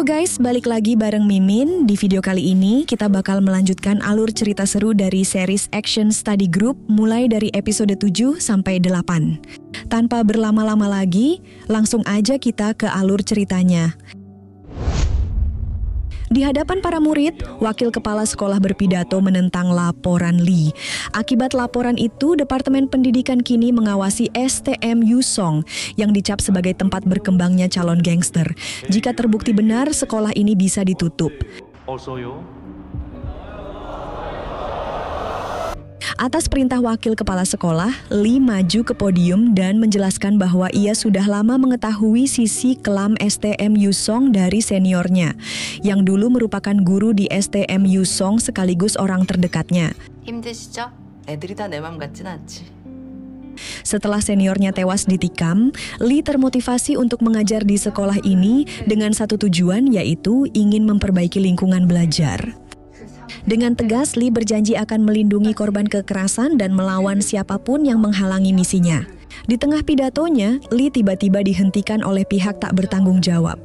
guys, balik lagi bareng Mimin. Di video kali ini kita bakal melanjutkan alur cerita seru dari series Action Study Group mulai dari episode 7 sampai 8. Tanpa berlama-lama lagi, langsung aja kita ke alur ceritanya. Di hadapan para murid, wakil kepala sekolah berpidato menentang laporan Lee. Akibat laporan itu, Departemen Pendidikan kini mengawasi STM Yusong yang dicap sebagai tempat berkembangnya calon gangster. Jika terbukti benar, sekolah ini bisa ditutup. Atas perintah wakil kepala sekolah, Lee maju ke podium dan menjelaskan bahwa ia sudah lama mengetahui sisi kelam STM Yusong dari seniornya, yang dulu merupakan guru di STM Yusong sekaligus orang terdekatnya. 힘드시죠? 애들이 다 내 맘 같진 않지. Setelah seniornya tewas ditikam, Lee termotivasi untuk mengajar di sekolah ini dengan satu tujuan, yaitu ingin memperbaiki lingkungan belajar. Dengan tegas, Lee berjanji akan melindungi korban kekerasan dan melawan siapapun yang menghalangi misinya. Di tengah pidatonya, Lee tiba-tiba dihentikan oleh pihak tak bertanggung jawab.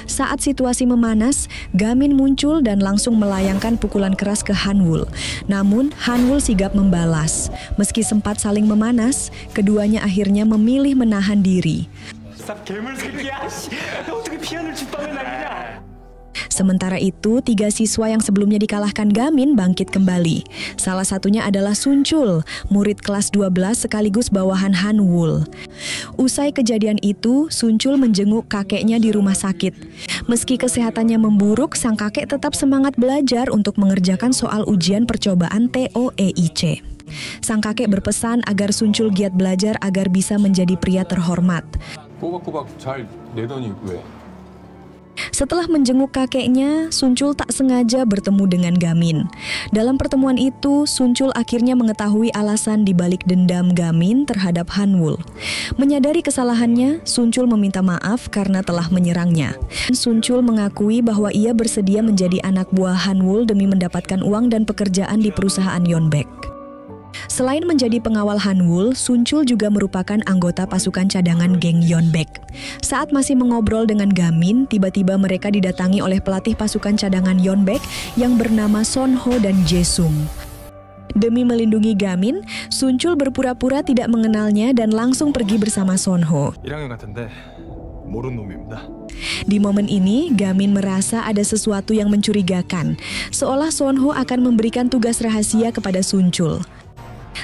Saat situasi memanas, Gamin muncul dan langsung melayangkan pukulan keras ke Han-wul. Namun, Han-wul sigap membalas. Meski sempat saling memanas, keduanya akhirnya memilih menahan diri. Sementara itu, 3 siswa yang sebelumnya dikalahkan Gamin bangkit kembali. Salah satunya adalah Sunchul, murid kelas 12 sekaligus bawahan Han-wul. Usai kejadian itu, Sunchul menjenguk kakeknya di rumah sakit. Meski kesehatannya memburuk, sang kakek tetap semangat belajar untuk mengerjakan soal ujian percobaan TOEIC. Sang kakek berpesan agar Sunchul giat belajar agar bisa menjadi pria terhormat. Setelah menjenguk kakeknya, Sunchul tak sengaja bertemu dengan Gamin. Dalam pertemuan itu, Sunchul akhirnya mengetahui alasan dibalik dendam Gamin terhadap Han-wul. Menyadari kesalahannya, Sunchul meminta maaf karena telah menyerangnya. Sunchul mengakui bahwa ia bersedia menjadi anak buah Han-wul demi mendapatkan uang dan pekerjaan di perusahaan Yeonbaek. Selain menjadi pengawal Han-wul, Sunchul juga merupakan anggota pasukan cadangan geng Yeonbaek. Saat masih mengobrol dengan Gamin, tiba-tiba mereka didatangi oleh pelatih pasukan cadangan Yeonbaek yang bernama Son-ho dan Jae-sung. Demi melindungi Gamin, Sunchul berpura-pura tidak mengenalnya dan langsung pergi bersama Son-ho. Di momen ini, Gamin merasa ada sesuatu yang mencurigakan, seolah Son-ho akan memberikan tugas rahasia kepada Sunchul.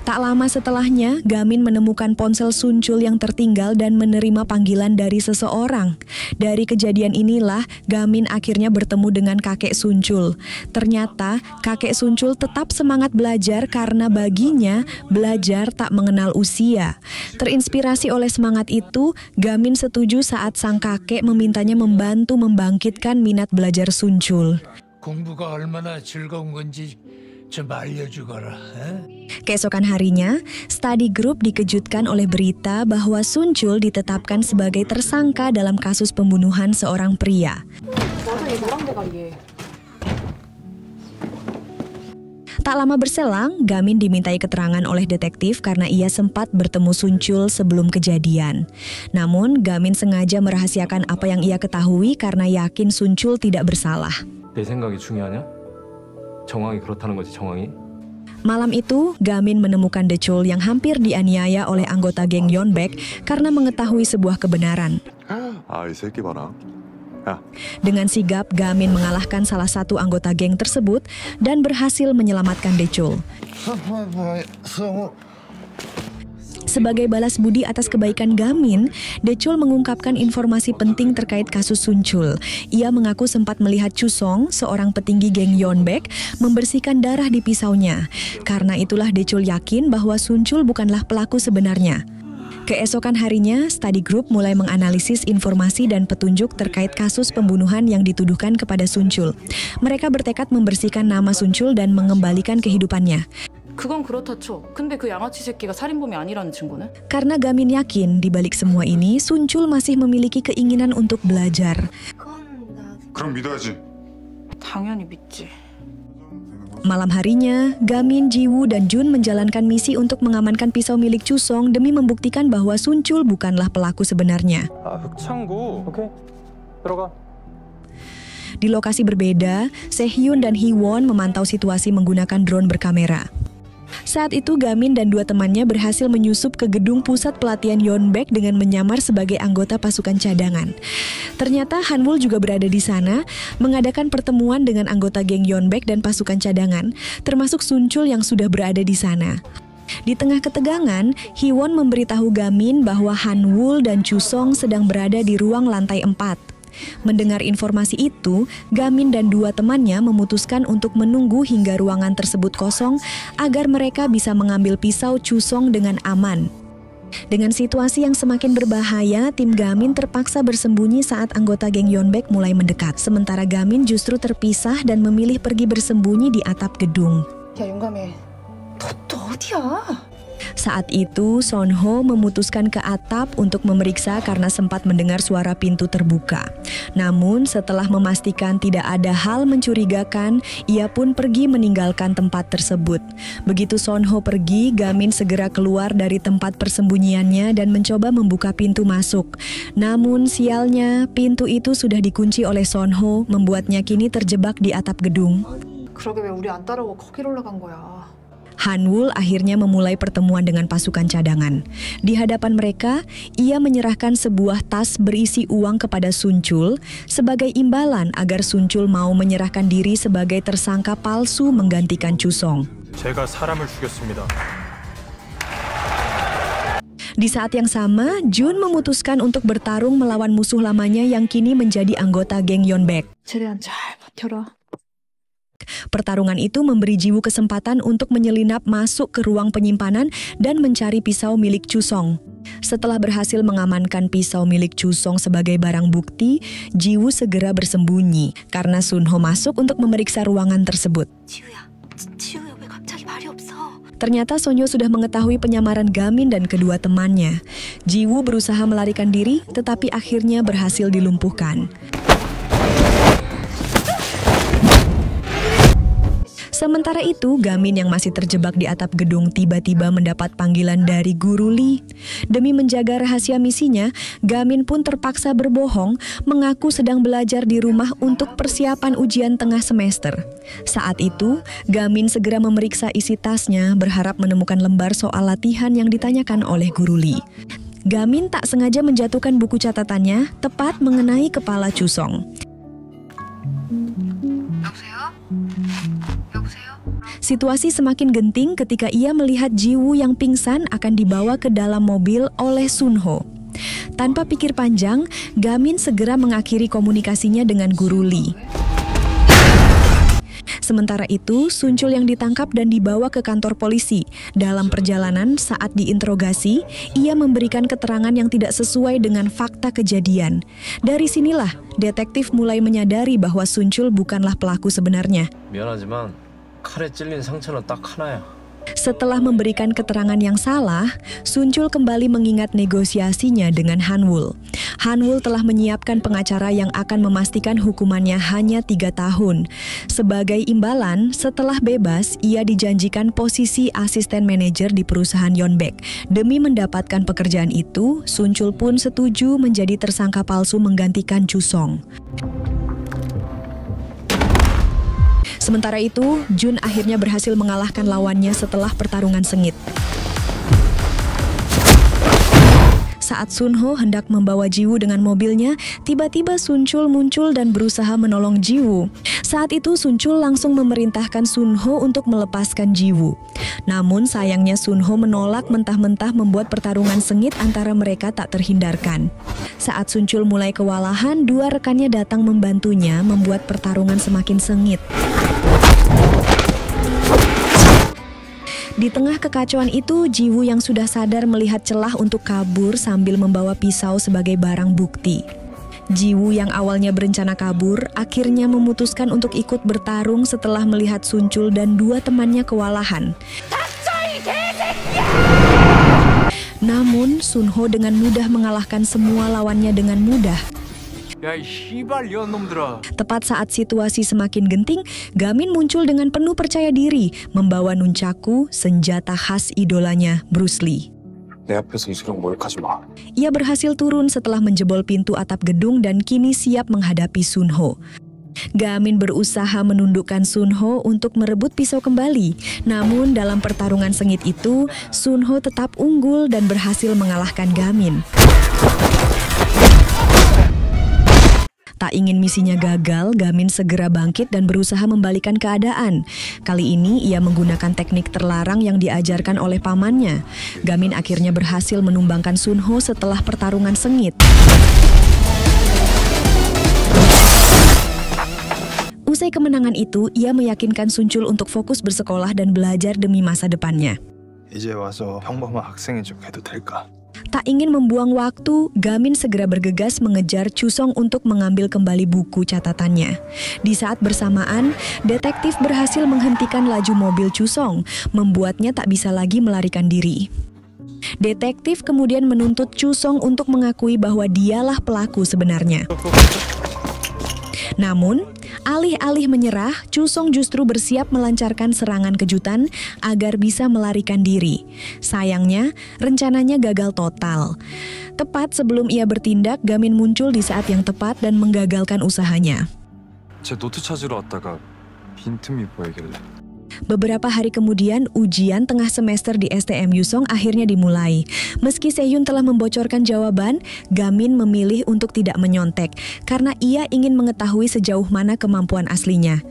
Tak lama setelahnya, Gamin menemukan ponsel Sunchul yang tertinggal dan menerima panggilan dari seseorang. Dari kejadian inilah, Gamin akhirnya bertemu dengan kakek Sunchul. Ternyata, kakek Sunchul tetap semangat belajar karena baginya, belajar tak mengenal usia. Terinspirasi oleh semangat itu, Gamin setuju saat sang kakek memintanya membantu membangkitkan minat belajar Sunchul. 공부가 얼마나 즐거운 건지 좀 알려주거라. Keesokan harinya, study group dikejutkan oleh berita bahwa Sunchul ditetapkan sebagai tersangka dalam kasus pembunuhan seorang pria. Tak lama berselang, Gamin dimintai keterangan oleh detektif karena ia sempat bertemu Sunchul sebelum kejadian. Namun, Gamin sengaja merahasiakan apa yang ia ketahui karena yakin Sunchul tidak bersalah. 내 생각이 중요하냐? 정황이 그렇다는 거지, 정황이? Malam itu, Gamin menemukan Daechul yang hampir dianiaya oleh anggota geng Yeonbaek karena mengetahui sebuah kebenaran. Dengan sigap, Gamin mengalahkan salah satu anggota geng tersebut dan berhasil menyelamatkan Daechul. Sebagai balas budi atas kebaikan Gamin, Daechul mengungkapkan informasi penting terkait kasus Sunchul. Ia mengaku sempat melihat Chusong, seorang petinggi geng Yeonbaek, membersihkan darah di pisaunya. Karena itulah Daechul yakin bahwa Sunchul bukanlah pelaku sebenarnya. Keesokan harinya, study group mulai menganalisis informasi dan petunjuk terkait kasus pembunuhan yang dituduhkan kepada Sunchul. Mereka bertekad membersihkan nama Sunchul dan mengembalikan kehidupannya. 그건 그렇다 쳐. 근데 그 양아치 새끼가 살인범이 아니라는 증거는? Karena Gamin yakin di balik semua ini, Sunchul masih memiliki keinginan untuk belajar. 그럼 믿어야지. 당연히 믿지. Malam harinya, Gamin, Jiwoo, dan Jun menjalankan misi untuk mengamankan pisau milik Chusong demi membuktikan bahwa Sunchul bukanlah pelaku sebenarnya. 흑창고. 오케이. 들어가. Di lokasi berbeda, Sehyun dan Hee-won memantau situasi menggunakan drone berkamera. Saat itu Gamin dan dua temannya berhasil menyusup ke gedung pusat pelatihan Yeonbaek dengan menyamar sebagai anggota pasukan cadangan. Ternyata Hanwul juga berada di sana, mengadakan pertemuan dengan anggota geng Yeonbaek dan pasukan cadangan, termasuk Sunchul yang sudah berada di sana. Di tengah ketegangan, Hee-won memberitahu Gamin bahwa Hanwul dan Chusong sedang berada di ruang lantai 4. Mendengar informasi itu, Gamin dan dua temannya memutuskan untuk menunggu hingga ruangan tersebut kosong agar mereka bisa mengambil pisau Chusong dengan aman. Dengan situasi yang semakin berbahaya, tim Gamin terpaksa bersembunyi saat anggota geng Yeonbaek mulai mendekat. Sementara Gamin justru terpisah dan memilih pergi bersembunyi di atap gedung. 야 용감해. 너 또 어디야? Saat itu, Sonho memutuskan ke atap untuk memeriksa karena sempat mendengar suara pintu terbuka. Namun, setelah memastikan tidak ada hal mencurigakan, ia pun pergi meninggalkan tempat tersebut. Begitu Sonho pergi, Gamin segera keluar dari tempat persembunyiannya dan mencoba membuka pintu masuk. Namun, sialnya, pintu itu sudah dikunci oleh Sonho, membuatnya kini terjebak di atap gedung. 그러게 왜 우리 안 따라오고 거기로 올라간 거야? Hanwul akhirnya memulai pertemuan dengan pasukan cadangan. Di hadapan mereka, ia menyerahkan sebuah tas berisi uang kepada Sunchul sebagai imbalan agar Sunchul mau menyerahkan diri sebagai tersangka palsu menggantikan Chusong. 제가 사람을 죽였습니다. Di saat yang sama, Jun memutuskan untuk bertarung melawan musuh lamanya yang kini menjadi anggota geng Yeonbaek. 최대한 잘 버텨라. Pertarungan itu memberi Jiwoo kesempatan untuk menyelinap masuk ke ruang penyimpanan dan mencari pisau milik Chusong. Setelah berhasil mengamankan pisau milik Chusong sebagai barang bukti, Jiwoo segera bersembunyi karena Sunho masuk untuk memeriksa ruangan tersebut. 지우야 왜 갑자기 말이 없어? Ternyata Sonyo sudah mengetahui penyamaran Gamin dan kedua temannya. Jiwoo berusaha melarikan diri, tetapi akhirnya berhasil dilumpuhkan. Sementara itu, Gamin yang masih terjebak di atap gedung tiba-tiba mendapat panggilan dari Guru Lee. Demi menjaga rahasia misinya, Gamin pun terpaksa berbohong, mengaku sedang belajar di rumah untuk persiapan ujian tengah semester. Saat itu, Gamin segera memeriksa isi tasnya, berharap menemukan lembar soal latihan yang ditanyakan oleh Guru Lee. Gamin tak sengaja menjatuhkan buku catatannya tepat mengenai kepala Chusong. Situasi semakin genting ketika ia melihat Jiwoo yang pingsan akan dibawa ke dalam mobil oleh Sunho. Tanpa pikir panjang, Gamin segera mengakhiri komunikasinya dengan Guru Lee. Sementara itu, Sunchul yang ditangkap dan dibawa ke kantor polisi. Dalam perjalanan, saat diinterogasi, ia memberikan keterangan yang tidak sesuai dengan fakta kejadian. Dari sinilah, detektif mulai menyadari bahwa Sunchul bukanlah pelaku sebenarnya. 미안하지만 칼에 찔린 상처는 딱 하나야. Setelah memberikan keterangan yang salah, Sunchul kembali mengingat negosiasinya dengan Hanwul. Hanwul telah menyiapkan pengacara yang akan memastikan hukumannya hanya 3 tahun. Sebagai imbalan, setelah bebas, ia dijanjikan posisi asisten manajer di perusahaan Yeonbaek. Demi mendapatkan pekerjaan itu, Sunchul pun setuju menjadi tersangka palsu menggantikan Chusong. Sementara itu, Jun akhirnya berhasil mengalahkan lawannya setelah pertarungan sengit. Saat Sunho hendak membawa Jiwoo dengan mobilnya, tiba-tiba Sunchul muncul dan berusaha menolong Jiwoo. Saat itu Sunchul langsung memerintahkan Sunho untuk melepaskan Jiwoo. Namun sayangnya Sunho menolak mentah-mentah, membuat pertarungan sengit antara mereka tak terhindarkan. Saat Sunchul mulai kewalahan, dua rekannya datang membantunya, membuat pertarungan semakin sengit. Di tengah kekacauan itu, Jiwoo yang sudah sadar melihat celah untuk kabur sambil membawa pisau sebagai barang bukti. Jiwoo yang awalnya berencana kabur, akhirnya memutuskan untuk ikut bertarung setelah melihat Sunchul dan dua temannya kewalahan. Namun, Sunho dengan mudah mengalahkan semua lawannya dengan mudah. 야, 이 씨발 이런 놈들아. Tepat saat situasi semakin genting, Gamin muncul dengan penuh percaya diri, membawa nunchaku, senjata khas idolanya, Bruce Lee. 내 앞에서 이수령 모욕하지 마. Ia berhasil turun setelah menjebol pintu atap gedung dan kini siap menghadapi Sunho. Gamin berusaha menundukkan Sunho untuk merebut pisau kembali. Namun dalam pertarungan sengit itu, Sunho tetap unggul dan berhasil mengalahkan Gamin. Tak ingin misinya gagal, Gamin segera bangkit dan berusaha membalikan keadaan. Kali ini ia menggunakan teknik terlarang yang diajarkan oleh pamannya. Gamin akhirnya berhasil menumbangkan Sunho setelah pertarungan sengit. Usai kemenangan itu, ia meyakinkan Sunchul untuk fokus bersekolah dan belajar demi masa depannya. 이제 와서 평범한 학생인 척 해도 될까? Tak ingin membuang waktu, Gamin segera bergegas mengejar Chusong untuk mengambil kembali buku catatannya. Di saat bersamaan, detektif berhasil menghentikan laju mobil Chusong, membuatnya tak bisa lagi melarikan diri. Detektif kemudian menuntut Chusong untuk mengakui bahwa dialah pelaku sebenarnya. Namun, alih-alih menyerah, Chusong justru bersiap melancarkan serangan kejutan agar bisa melarikan diri. Sayangnya, rencananya gagal total. Tepat sebelum ia bertindak, Gamin muncul di saat yang tepat dan menggagalkan usahanya. 제 노트 찾으러 왔다가 빈틈이 보이길래. Beberapa hari kemudian, ujian tengah semester di STM Yusong akhirnya dimulai. Meski Sehun telah membocorkan jawaban, Gamin memilih untuk tidak menyontek karena ia ingin mengetahui sejauh mana kemampuan aslinya.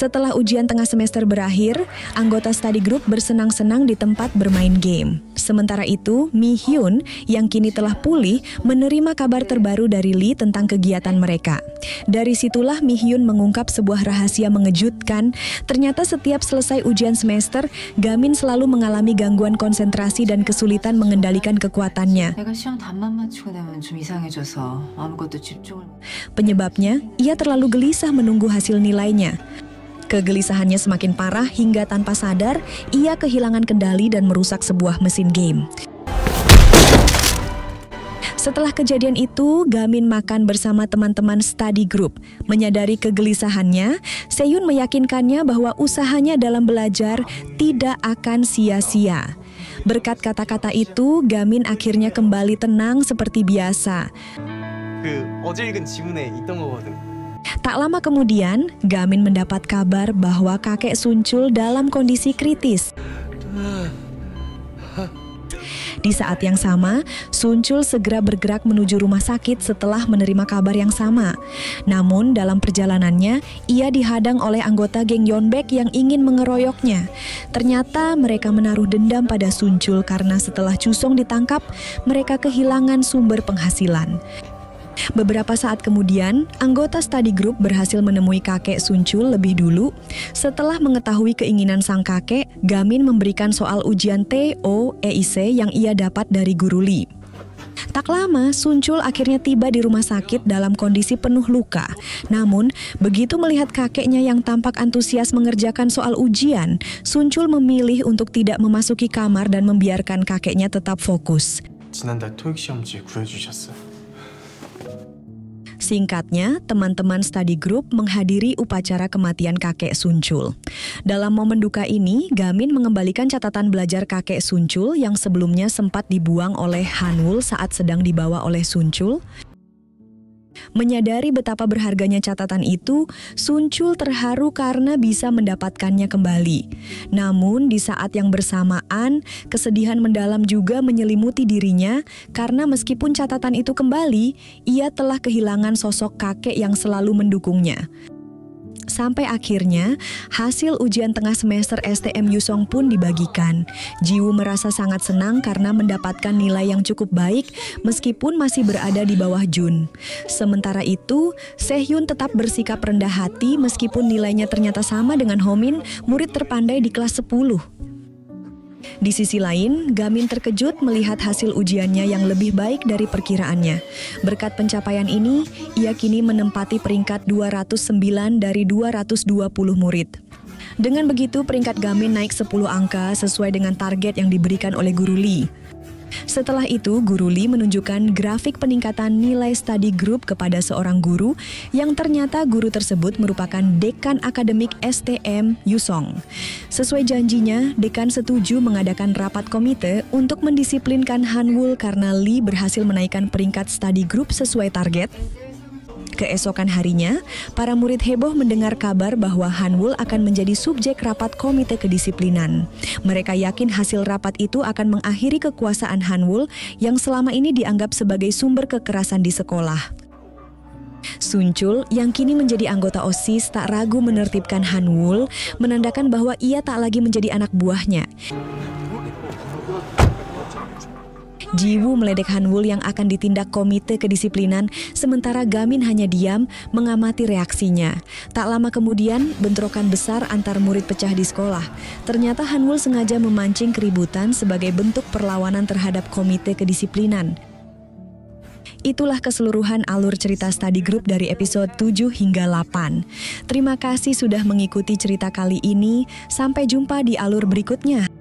Setelah ujian tengah semester berakhir, anggota study group bersenang-senang di tempat bermain game. Sementara itu, Mi Hyun yang kini telah pulih menerima kabar terbaru dari Lee tentang kegiatan mereka. Dari situlah Mi Hyun mengungkap sebuah rahasia mengejutkan. Ternyata setiap selesai ujian semester, Gamin selalu mengalami gangguan konsentrasi dan kesulitan mengendalikan kekuatannya. 내가 시험 답만 맞추고 나면 좀 이상해져서 아무것도 집중을. Penyebabnya, ia terlalu gelisah menunggu hasil nilainya. Kegelisahannya semakin parah hingga tanpa sadar, ia kehilangan kendali dan merusak sebuah mesin game. Setelah kejadian itu, Gamin makan bersama teman-teman study group. Menyadari kegelisahannya, Sehun meyakinkannya bahwa usahanya dalam belajar tidak akan sia-sia. Berkat kata-kata itu, Gamin akhirnya kembali tenang seperti biasa. 어제 읽은 지문에 있던 거거든. Tak lama kemudian, Gamin mendapat kabar bahwa kakek Sunchul dalam kondisi kritis. Di saat yang sama, Sunchul segera bergerak menuju rumah sakit setelah menerima kabar yang sama. Namun dalam perjalanannya, ia dihadang oleh anggota geng Yeonbaek yang ingin mengeroyoknya. Ternyata mereka menaruh dendam pada Sunchul karena setelah Chusong ditangkap, mereka kehilangan sumber penghasilan. Beberapa saat kemudian, anggota study group berhasil menemui kakek Sunchul lebih dulu. Setelah mengetahui keinginan sang kakek, Gamin memberikan soal ujian TOEIC yang ia dapat dari guru Lee. Tak lama, Sunchul akhirnya tiba di rumah sakit dalam kondisi penuh luka. Namun, begitu melihat kakeknya yang tampak antusias mengerjakan soal ujian, Sunchul memilih untuk tidak memasuki kamar dan membiarkan kakeknya tetap fokus. 지난달 토익 시험지 구해주셨어. Singkatnya, teman-teman study group menghadiri upacara kematian kakek Sunchul. Dalam momen duka ini, Gamin mengembalikan catatan belajar kakek Sunchul yang sebelumnya sempat dibuang oleh Hanwul saat sedang dibawa oleh Sunchul. Menyadari betapa berharganya catatan itu, Sunchul terharu karena bisa mendapatkannya kembali. Namun di saat yang bersamaan, kesedihan mendalam juga menyelimuti dirinya karena meskipun catatan itu kembali, ia telah kehilangan sosok kakek yang selalu mendukungnya. Sampai akhirnya, hasil ujian tengah semester STM Yusong pun dibagikan. Jiwoo merasa sangat senang karena mendapatkan nilai yang cukup baik meskipun masih berada di bawah Jun. Sementara itu, Sehun tetap bersikap rendah hati meskipun nilainya ternyata sama dengan Homin, murid terpandai di kelas 10. Di sisi lain, Gamin terkejut melihat hasil ujiannya yang lebih baik dari perkiraannya. Berkat pencapaian ini, ia kini menempati peringkat 209 dari 220 murid. Dengan begitu, peringkat Gamin naik 10 angka sesuai dengan target yang diberikan oleh guru Lee. Setelah itu, Guru Lee menunjukkan grafik peningkatan nilai study group kepada seorang guru yang ternyata guru tersebut merupakan dekan akademik STM Yusong. Sesuai janjinya, dekan setuju mengadakan rapat komite untuk mendisiplinkan Hanwul karena Lee berhasil menaikkan peringkat study group sesuai target. Keesokan harinya, para murid heboh mendengar kabar bahwa Hanwul akan menjadi subjek rapat komite kedisiplinan. Mereka yakin hasil rapat itu akan mengakhiri kekuasaan Hanwul yang selama ini dianggap sebagai sumber kekerasan di sekolah. Sunchul yang kini menjadi anggota OSIS tak ragu menertibkan Hanwul, menandakan bahwa ia tak lagi menjadi anak buahnya. Jiwoo meledek Hanwul yang akan ditindak komite kedisiplinan, sementara Gamin hanya diam mengamati reaksinya. Tak lama kemudian, bentrokan besar antar murid pecah di sekolah. Ternyata Hanwul sengaja memancing keributan sebagai bentuk perlawanan terhadap komite kedisiplinan. Itulah keseluruhan alur cerita study group dari episode 7 hingga 8. Terima kasih sudah mengikuti cerita kali ini. Sampai jumpa di alur berikutnya.